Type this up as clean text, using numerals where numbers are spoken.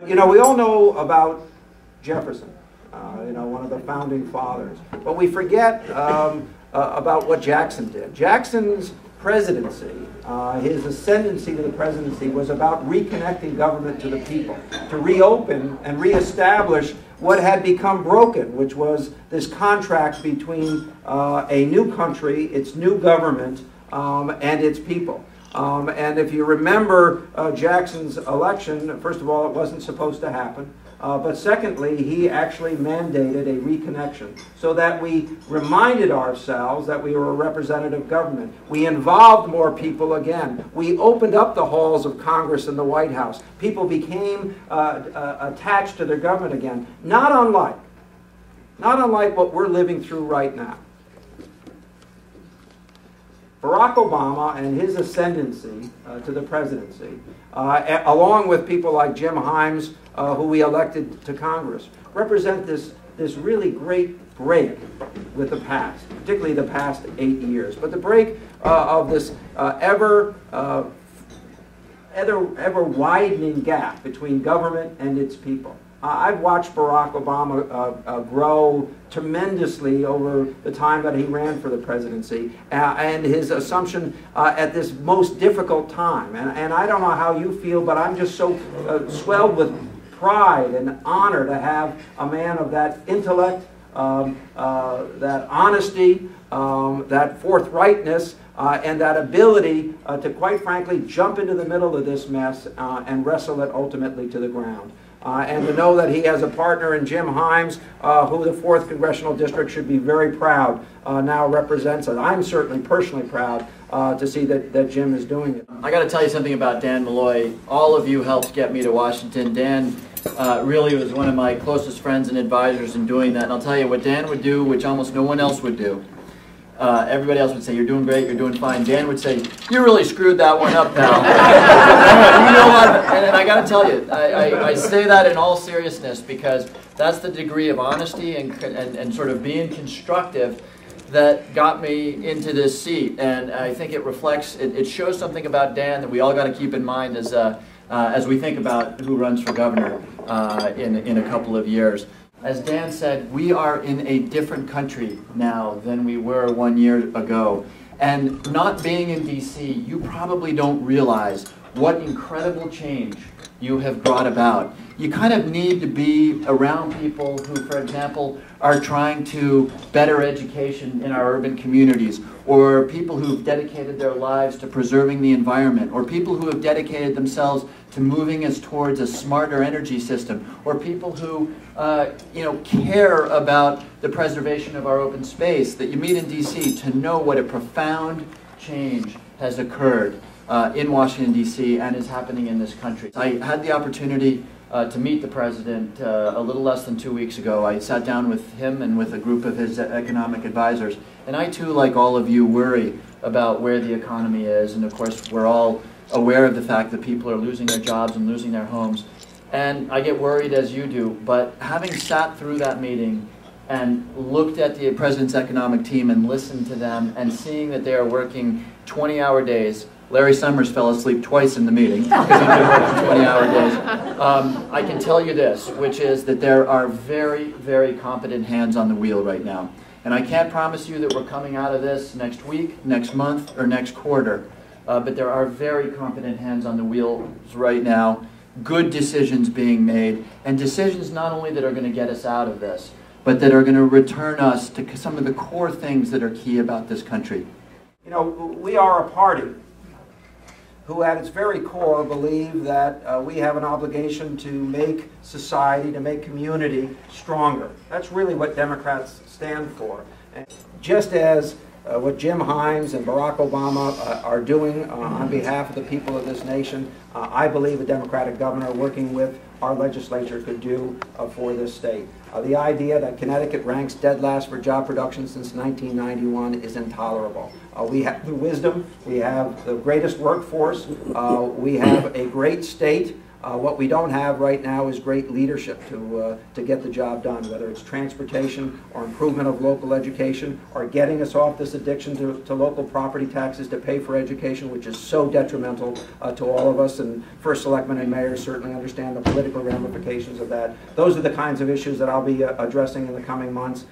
You know, we all know about Jefferson, you know, one of the founding fathers, but we forget about what Jackson did. Jackson's presidency, his ascendancy to the presidency, was about reconnecting government to the people, to reopen and reestablish what had become broken, which was this contract between a new country, its new government, and its people. And if you remember Jackson's election, first of all, it wasn't supposed to happen. But secondly, he actually mandated a reconnection so that we reminded ourselves that we were a representative government. We involved more people again. We opened up the halls of Congress and the White House. People became attached to their government again. Not unlike what we're living through right now. Barack Obama and his ascendancy to the presidency, along with people like Jim Himes, who we elected to Congress, represent this really great break with the past, particularly the past 8 years. But the break of this ever widening gap between government and its people. I've watched Barack Obama grow tremendously over the time that he ran for the presidency and his assumption at this most difficult time. And I don't know how you feel, but I'm just so swelled with pride and honor to have a man of that intellect, that honesty, that forthrightness, and that ability to, quite frankly, jump into the middle of this mess and wrestle it ultimately to the ground. And to know that he has a partner in Jim Himes, who the 4th Congressional District should be very proud now represents. And I'm certainly personally proud to see that Jim is doing it. I got to tell you something about Dan Malloy. All of you helped get me to Washington. Dan really was one of my closest friends and advisors in doing that. And I'll tell you what Dan would do, which almost no one else would do. Everybody else would say, "You're doing great, you're doing fine." Dan would say, "You really screwed that one up, pal." You know what? And I got to tell you, I say that in all seriousness because that's the degree of honesty and sort of being constructive that got me into this seat. And I think it reflects, it shows something about Dan that we all got to keep in mind as we think about who runs for governor in a couple of years. As Dan said, we are in a different country now than we were 1 year ago. And not being in D.C., you probably don't realize what incredible change you have brought about. You kind of need to be around people who, for example, are trying to better education in our urban communities, or people who've dedicated their lives to preserving the environment, or people who have dedicated themselves to moving us towards a smarter energy system, or people who care about the preservation of our open space, that you meet in D.C. to know what a profound change has occurred in Washington, D.C. and is happening in this country. I had the opportunity to meet the president a little less than 2 weeks ago. I sat down with him and with a group of his economic advisors, and I too, like all of you, worry about where the economy is, and of course we're all aware of the fact that people are losing their jobs and losing their homes. And I get worried as you do, but having sat through that meeting and looked at the president's economic team and listened to them and seeing that they are working 20-hour days. Larry Summers fell asleep twice in the meeting because he's been working 20-hour days. I can tell you this, which is that there are very, very competent hands on the wheel right now. And I can't promise you that we're coming out of this next week, next month, or next quarter. But there are very competent hands on the wheels right now, good decisions being made, and decisions not only that are going to get us out of this, but that are going to return us to some of the core things that are key about this country. You know, we are a party who at its very core believe that we have an obligation to make society, to make community stronger. That's really what Democrats stand for. And just as what Jim Himes and Barack Obama are doing on behalf of the people of this nation, I believe a Democratic governor working with our legislature could do for this state. The idea that Connecticut ranks dead last for job production since 1991 is intolerable. We have the wisdom, we have the greatest workforce, we have a great state What we don't have right now is great leadership to get the job done, whether it's transportation or improvement of local education or getting us off this addiction to local property taxes to pay for education, which is so detrimental to all of us. And First Selectmen and mayors certainly understand the political ramifications of that. Those are the kinds of issues that I'll be addressing in the coming months.